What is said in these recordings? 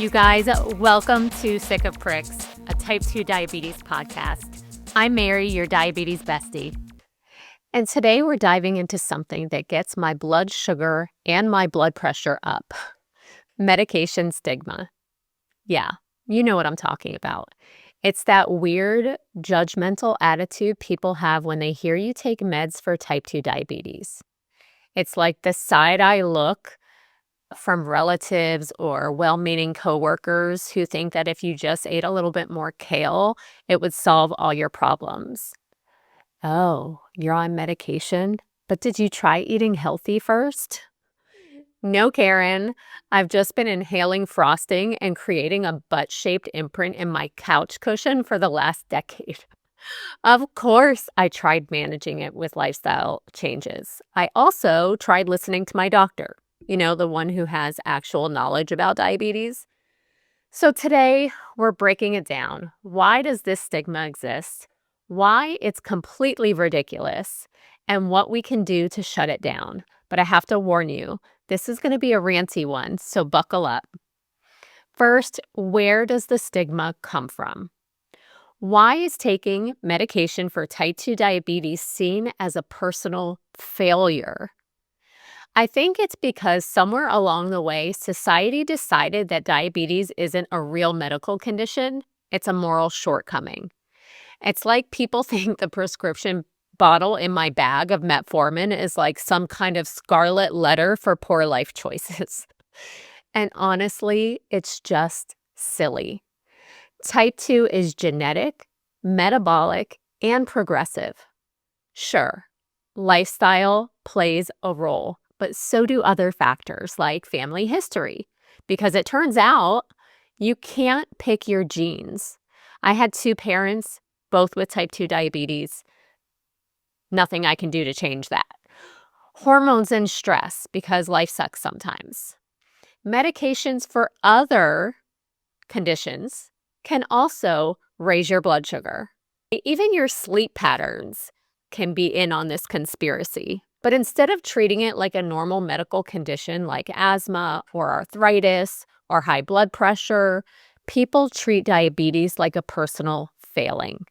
You guys, welcome to Sick of Pricks, a type 2 diabetes podcast. I'm Mary, your diabetes bestie. And today we're diving into something that gets my blood sugar and my blood pressure up. Medication stigma. Yeah, you know what I'm talking about. It's that weird, judgmental attitude people have when they hear you take meds for type 2 diabetes. It's like the side-eye look from relatives or well-meaning coworkers who think that if you just ate a little bit more kale, it would solve all your problems. Oh, you're on medication? But did you try eating healthy first? No, Karen. I've just been inhaling frosting and creating a butt-shaped imprint in my couch cushion for the last decade. Of course, I tried managing it with lifestyle changes. I also tried listening to my doctor, the one who has actual knowledge about diabetes. So today, we're breaking it down. Why does this stigma exist? Why it's completely ridiculous, and what we can do to shut it down. But I have to warn you, this is going to be a ranty one, so buckle up. First, where does the stigma come from? Why is taking medication for type 2 diabetes seen as a personal failure? I think it's because somewhere along the way, society decided that diabetes isn't a real medical condition, it's a moral shortcoming. It's like people think the prescription bottle in my bag of metformin is like some kind of scarlet letter for poor life choices. And honestly, it's just silly. Type 2 is genetic, metabolic, and progressive. Sure, lifestyle plays a role, but so do other factors like family history, because it turns out you can't pick your genes. I had two parents, both with type 2 diabetes. Nothing I can do to change that. Hormones and stress, because life sucks sometimes. Medications for other conditions can also raise your blood sugar. Even your sleep patterns can be in on this conspiracy. But instead of treating it like a normal medical condition like asthma or arthritis or high blood pressure, people treat diabetes like a personal failing.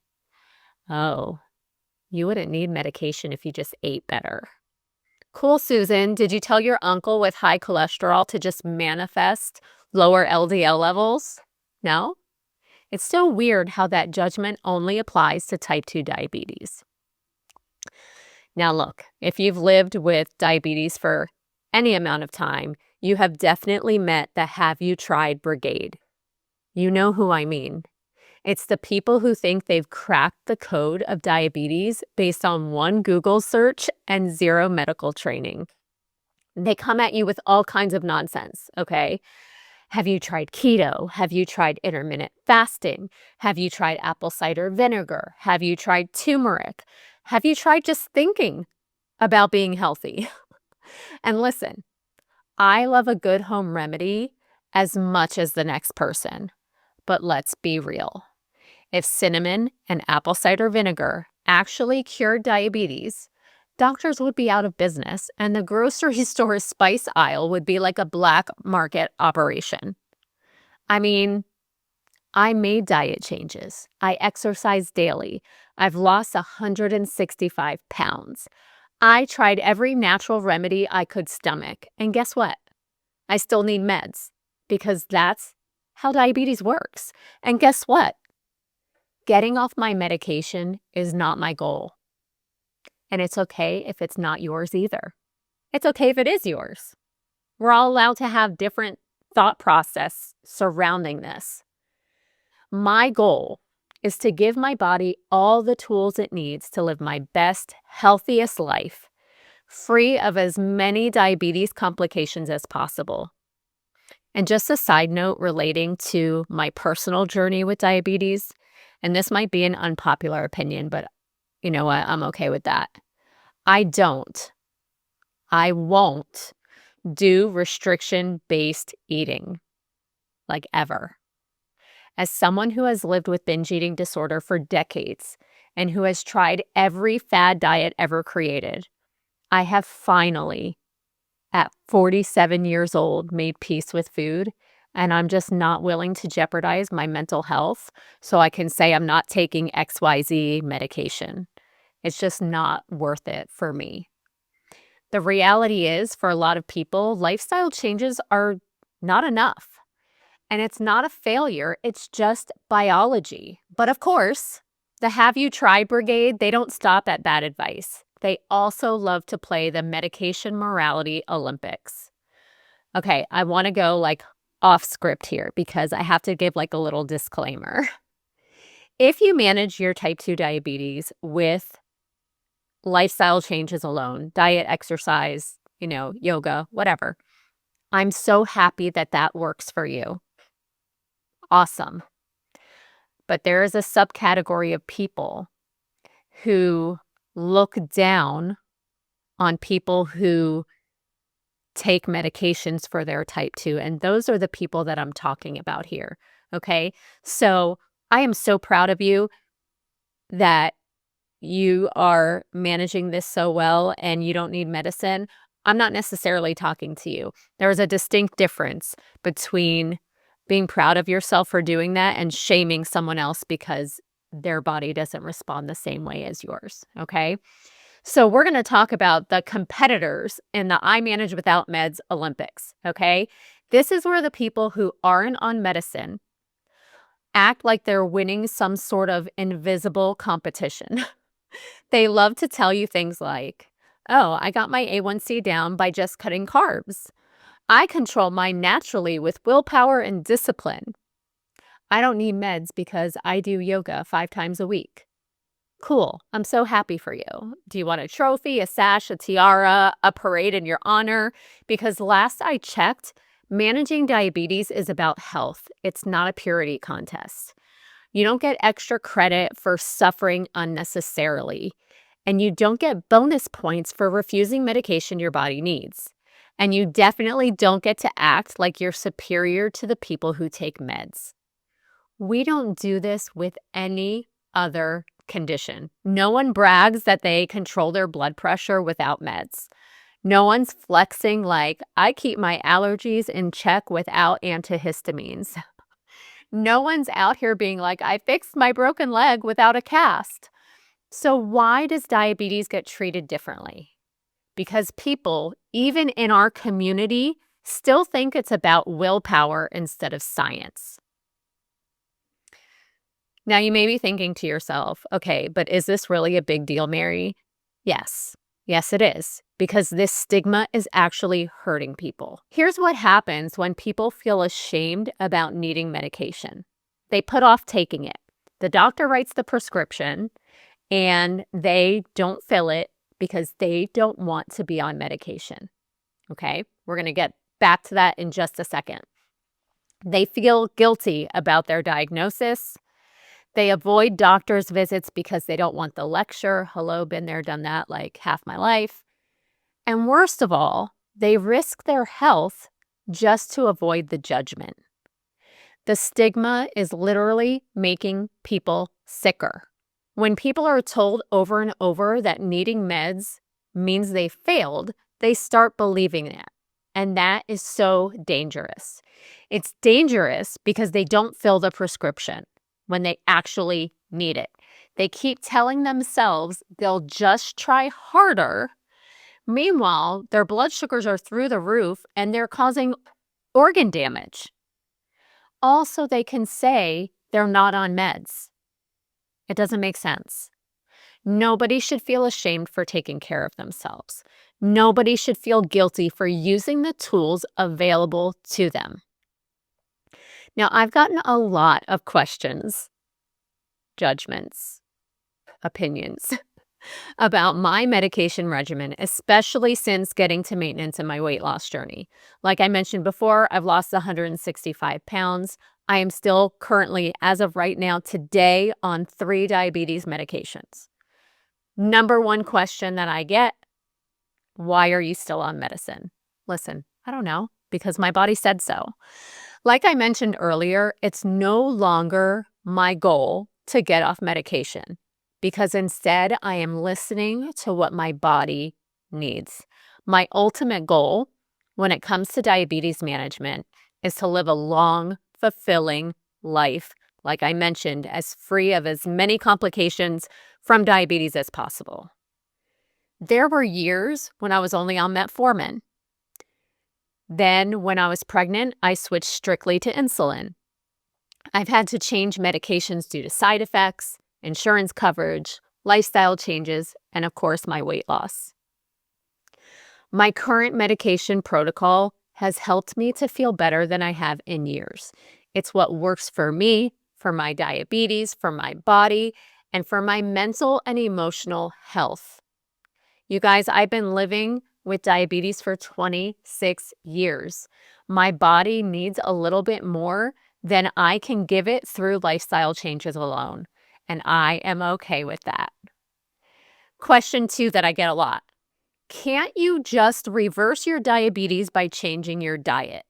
Oh, you wouldn't need medication if you just ate better. Cool, Susan. Did you tell your uncle with high cholesterol to just manifest lower LDL levels? No? It's still weird how that judgment only applies to type 2 diabetes. Now look, if you've lived with diabetes for any amount of time, you have definitely met the have you tried brigade. You know who I mean. It's the people who think they've cracked the code of diabetes based on one Google search and zero medical training. They come at you with all kinds of nonsense, okay? Have you tried keto? Have you tried intermittent fasting? Have you tried apple cider vinegar? Have you tried turmeric? Have you tried just thinking about being healthy? And listen, I love a good home remedy as much as the next person. But let's be real. If cinnamon and apple cider vinegar actually cured diabetes, doctors would be out of business, and the grocery store's spice aisle would be like a black market operation. I mean, I made diet changes. I exercise daily. I've lost 165 pounds. I tried every natural remedy I could stomach. And guess what? I still need meds because that's how diabetes works. And guess what? Getting off my medication is not my goal. And it's okay if it's not yours either. It's okay if it is yours. We're all allowed to have different thought process surrounding this. My goal is to give my body all the tools it needs to live my best, healthiest life, free of as many diabetes complications as possible. And just a side note relating to my personal journey with diabetes, and this might be an unpopular opinion, but you know what? I'm okay with that. I won't do restriction-based eating, like ever. As someone who has lived with binge eating disorder for decades and who has tried every fad diet ever created, I have finally, at 47 years old, made peace with food and I'm just not willing to jeopardize my mental health so I can say I'm not taking XYZ medication. It's just not worth it for me. The reality is, for a lot of people, lifestyle changes are not enough. And it's not a failure, it's just biology. But of course, the Have You Tried Brigade, they don't stop at bad advice. They also love to play the medication morality Olympics. Okay, I want to go off script here because I have to give a little disclaimer. If you manage your type 2 diabetes with lifestyle changes alone, diet, exercise, yoga, whatever, I'm so happy that that works for you. Awesome. But there is a subcategory of people who look down on people who take medications for their type 2. And those are the people that I'm talking about here. Okay. So I am so proud of you that you are managing this so well and you don't need medicine. I'm not necessarily talking to you. There is a distinct difference between being proud of yourself for doing that and shaming someone else because their body doesn't respond the same way as yours, okay? So we're going to talk about the competitors in the I Manage Without Meds Olympics, okay? This is where the people who aren't on medicine act like they're winning some sort of invisible competition. They love to tell you things like, oh, I got my A1C down by just cutting carbs. I control mine naturally with willpower and discipline. I don't need meds because I do yoga 5 times a week. Cool. I'm so happy for you. Do you want a trophy, a sash, a tiara, a parade in your honor? Because last I checked, managing diabetes is about health. It's not a purity contest. You don't get extra credit for suffering unnecessarily. And you don't get bonus points for refusing medication your body needs. And you definitely don't get to act like you're superior to the people who take meds. We don't do this with any other condition. No one brags that they control their blood pressure without meds. No one's flexing like, I keep my allergies in check without antihistamines. No one's out here being like, I fixed my broken leg without a cast. So why does diabetes get treated differently? Because people, even in our community, still think it's about willpower instead of science. Now, you may be thinking to yourself, okay, but is this really a big deal, Mary? Yes. Yes, it is. Because this stigma is actually hurting people. Here's what happens when people feel ashamed about needing medication. They put off taking it. The doctor writes the prescription and they don't fill it because they don't want to be on medication. Okay, we're going to get back to that in just a second. They feel guilty about their diagnosis. They avoid doctor's visits because they don't want the lecture. Hello, been there, done that like half my life. And worst of all, they risk their health just to avoid the judgment. The stigma is literally making people sicker. When people are told over and over that needing meds means they failed, they start believing that. And that is so dangerous. It's dangerous because they don't fill the prescription when they actually need it. They keep telling themselves they'll just try harder. Meanwhile, their blood sugars are through the roof and they're causing organ damage. Also, they can say they're not on meds. It doesn't make sense. Nobody should feel ashamed for taking care of themselves. Nobody should feel guilty for using the tools available to them. Now, I've gotten a lot of questions, judgments, opinions about my medication regimen, especially since getting to maintenance in my weight loss journey. Like I mentioned before, I've lost 165 pounds. I am still currently, as of right now, today, on 3 diabetes medications. Number one question that I get, why are you still on medicine? Listen, I don't know, because my body said so. Like I mentioned earlier, it's no longer my goal to get off medication because instead I am listening to what my body needs. My ultimate goal when it comes to diabetes management is to live a long, fulfilling life, like I mentioned, as free of as many complications from diabetes as possible. There were years when I was only on metformin. Then, when I was pregnant, I switched strictly to insulin. I've had to change medications due to side effects, insurance coverage, lifestyle changes, and of course, my weight loss. My current medication protocol has helped me to feel better than I have in years. It's what works for me, for my diabetes, for my body, and for my mental and emotional health. You guys, I've been living with diabetes for 26 years. My body needs a little bit more than I can give it through lifestyle changes alone, and I am okay with that. Question 2 that I get a lot. Can't you just reverse your diabetes by changing your diet?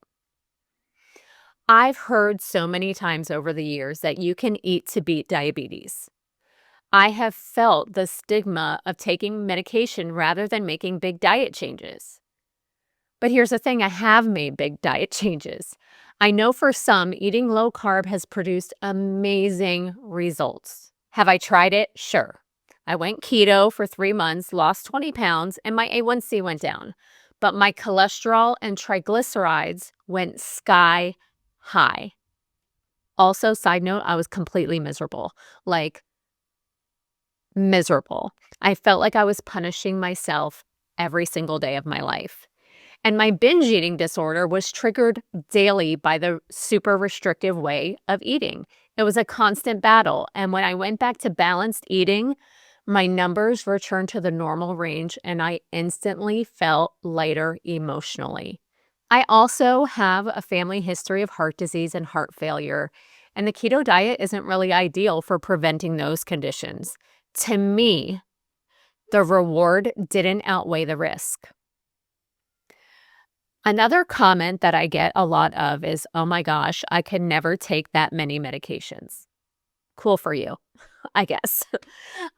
I've heard so many times over the years that you can eat to beat diabetes. I have felt the stigma of taking medication rather than making big diet changes. But here's the thing, I have made big diet changes. I know for some, eating low carb has produced amazing results. Have I tried it? Sure. I went keto for 3 months, lost 20 pounds, and my A1C went down. But my cholesterol and triglycerides went sky high. Also, side note, I was completely miserable. Miserable. I felt like I was punishing myself every single day of my life. And my binge eating disorder was triggered daily by the super restrictive way of eating. It was a constant battle. And when I went back to balanced eating, my numbers returned to the normal range and I instantly felt lighter emotionally. I also have a family history of heart disease and heart failure, and the keto diet isn't really ideal for preventing those conditions. To me, the reward didn't outweigh the risk. Another comment that I get a lot of is, oh my gosh, I could never take that many medications. Cool for you, I guess.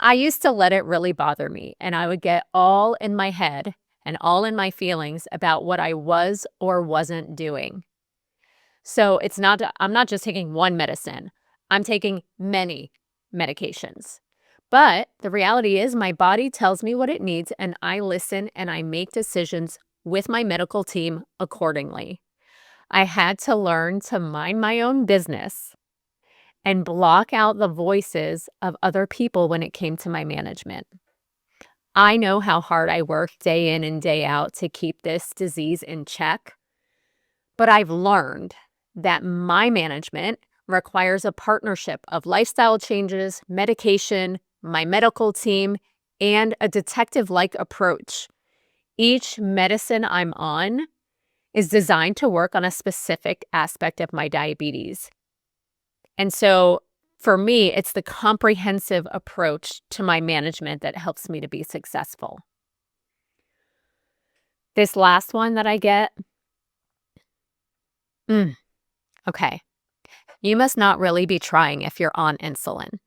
I used to let it really bother me, and I would get all in my head and all in my feelings about what I was or wasn't doing. So I'm not just taking one medicine, I'm taking many medications. But the reality is my body tells me what it needs and I listen and I make decisions with my medical team accordingly. I had to learn to mind my own business and block out the voices of other people when it came to my management. I know how hard I work day in and day out to keep this disease in check, but I've learned that my management requires a partnership of lifestyle changes, medication, my medical team, and a detective-like approach. Each medicine I'm on is designed to work on a specific aspect of my diabetes. And so for me, it's the comprehensive approach to my management that helps me to be successful. This last one that I get, okay, you must not really be trying if you're on insulin.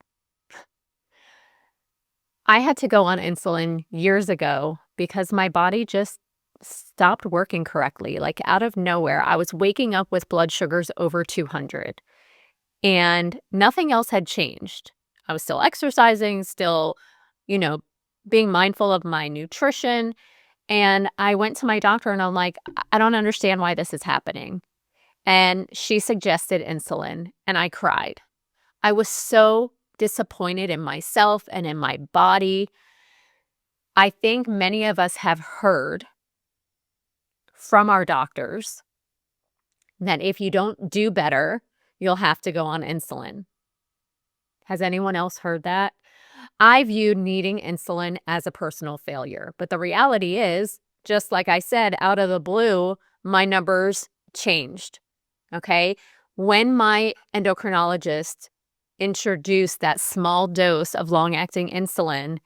I had to go on insulin years ago because my body just stopped working correctly. Like out of nowhere, I was waking up with blood sugars over 200 and nothing else had changed. I was still exercising, still, being mindful of my nutrition. And I went to my doctor and I'm like, I don't understand why this is happening. And she suggested insulin and I cried. I was so disappointed in myself and in my body. I think many of us have heard from our doctors that if you don't do better, you'll have to go on insulin. Has anyone else heard that? I viewed needing insulin as a personal failure, but the reality is, just like I said, out of the blue, my numbers changed, okay? When my endocrinologist introduced that small dose of long-acting insulin,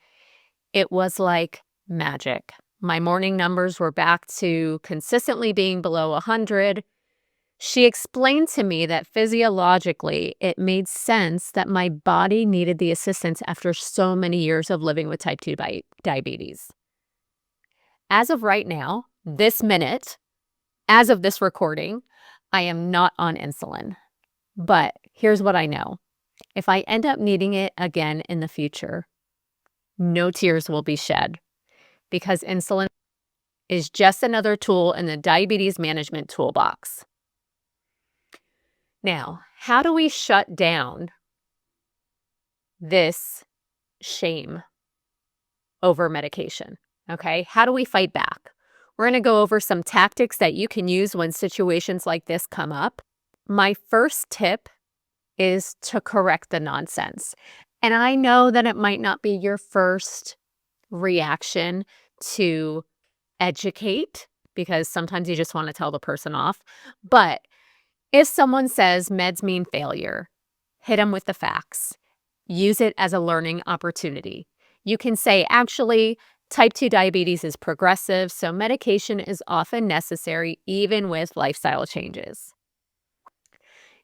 it was like magic. My morning numbers were back to consistently being below 100. She explained to me that physiologically, it made sense that my body needed the assistance after so many years of living with type 2 diabetes. As of right now, this minute, as of this recording, I am not on insulin. But here's what I know. If I end up needing it again in the future, no tears will be shed because insulin is just another tool in the diabetes management toolbox. Now, how do we shut down this shame over medication? Okay, how do we fight back? We're going to go over some tactics that you can use when situations like this come up. My first tip is to correct the nonsense. And I know that it might not be your first reaction to educate because sometimes you just want to tell the person off. But if someone says meds mean failure, hit them with the facts. Use it as a learning opportunity. You can say, actually, type 2 diabetes is progressive, so medication is often necessary even with lifestyle changes.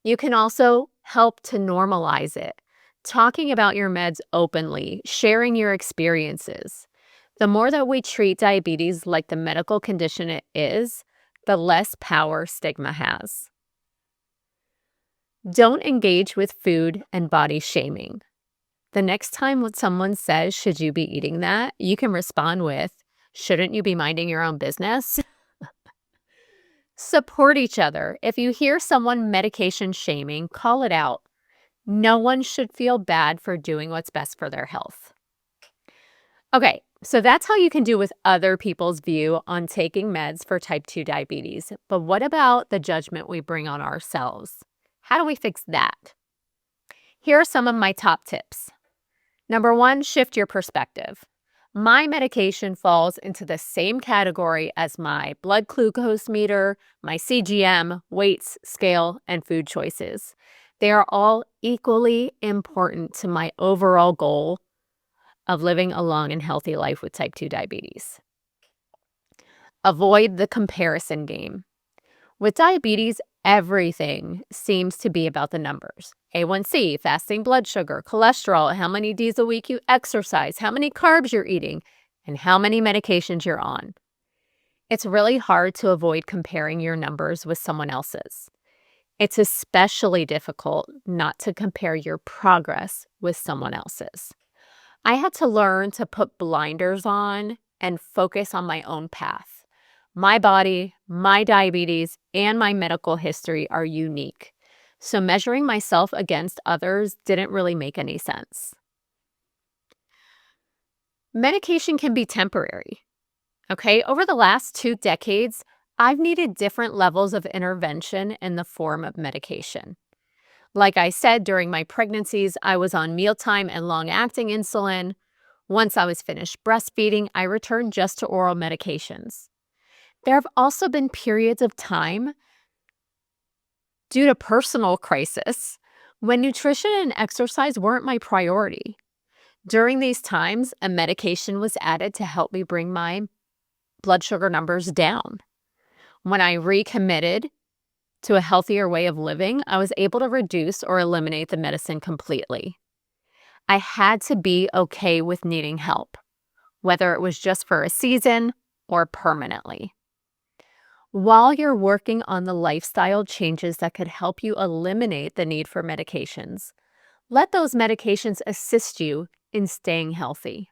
You can also help to normalize it, talking about your meds openly, sharing your experiences. The more that we treat diabetes like the medical condition it is, the less power stigma has. Don't engage with food and body shaming. The next time when someone says, should you be eating that? You can respond with, shouldn't you be minding your own business? Support each other. If you hear someone medication shaming, call it out. No one should feel bad for doing what's best for their health. Okay, so that's how you can do with other people's view on taking meds for type 2 diabetes. But what about the judgment we bring on ourselves? How do we fix that? Here are some of my top tips. Number 1, shift your perspective. My medication falls into the same category as my blood glucose meter, my CGM, weights, scale, and food choices. They are all equally important to my overall goal of living a long and healthy life with type 2 diabetes. Avoid the comparison game. With diabetes, everything seems to be about the numbers. A1C, fasting blood sugar, cholesterol, how many days a week you exercise, how many carbs you're eating, and how many medications you're on. It's really hard to avoid comparing your numbers with someone else's. It's especially difficult not to compare your progress with someone else's. I had to learn to put blinders on and focus on my own path. My body, my diabetes, and my medical history are unique. So measuring myself against others didn't really make any sense. Medication can be temporary. Okay, over the last 2 decades, I've needed different levels of intervention in the form of medication. Like I said, during my pregnancies, I was on mealtime and long-acting insulin. Once I was finished breastfeeding, I returned just to oral medications. There have also been periods of time due to personal crisis when nutrition and exercise weren't my priority. During these times, a medication was added to help me bring my blood sugar numbers down. When I recommitted to a healthier way of living, I was able to reduce or eliminate the medicine completely. I had to be okay with needing help, whether it was just for a season or permanently. While you're working on the lifestyle changes that could help you eliminate the need for medications, let those medications assist you in staying healthy.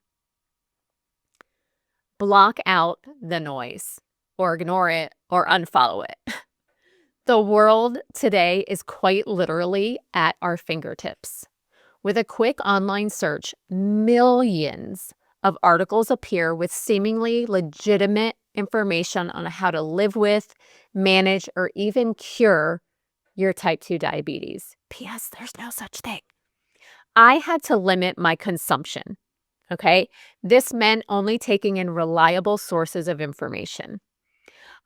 Block out the noise, or ignore it, or unfollow it. The world today is quite literally at our fingertips. With a quick online search, millions of articles appear with seemingly legitimate information on how to live with, manage, or even cure your type 2 diabetes. P.S. There's no such thing. I had to limit my consumption, okay? This meant only taking in reliable sources of information.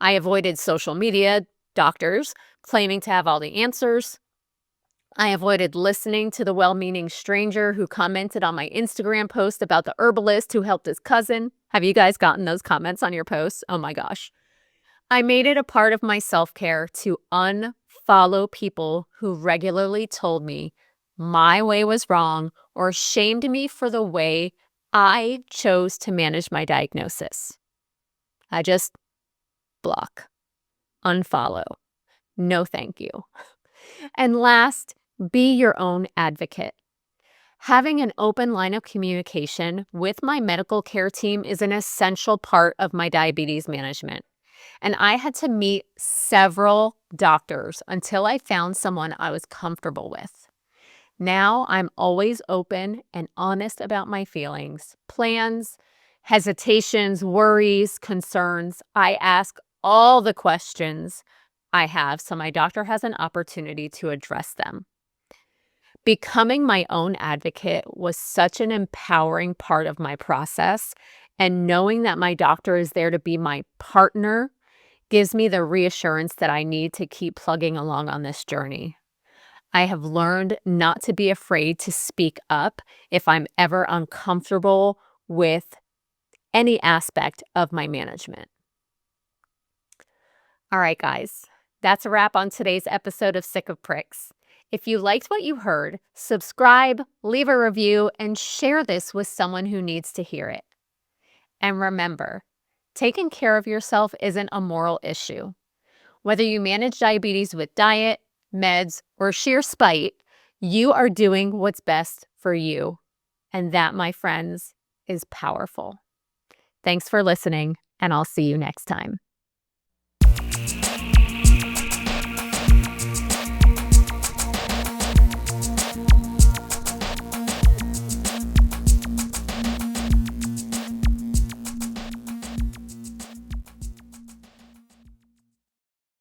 I avoided social media, doctors claiming to have all the answers. I avoided listening to the well-meaning stranger who commented on my Instagram post about the herbalist who helped his cousin. Have you guys gotten those comments on your posts? Oh my gosh. I made it a part of my self-care to unfollow people who regularly told me my way was wrong or shamed me for the way I chose to manage my diagnosis. I just block, unfollow. No, thank you. And last, be your own advocate. Having an open line of communication with my medical care team is an essential part of my diabetes management. And I had to meet several doctors until I found someone I was comfortable with. Now I'm always open and honest about my feelings, plans, hesitations, worries, concerns. I ask all the questions I have so my doctor has an opportunity to address them. Becoming my own advocate was such an empowering part of my process, and knowing that my doctor is there to be my partner gives me the reassurance that I need to keep plugging along on this journey. I have learned not to be afraid to speak up if I'm ever uncomfortable with any aspect of my management. All right, guys, that's a wrap on today's episode of Sick of Pricks. If you liked what you heard, subscribe, leave a review, and share this with someone who needs to hear it. And remember, taking care of yourself isn't a moral issue. Whether you manage diabetes with diet, meds, or sheer spite, you are doing what's best for you. And that, my friends, is powerful. Thanks for listening, and I'll see you next time.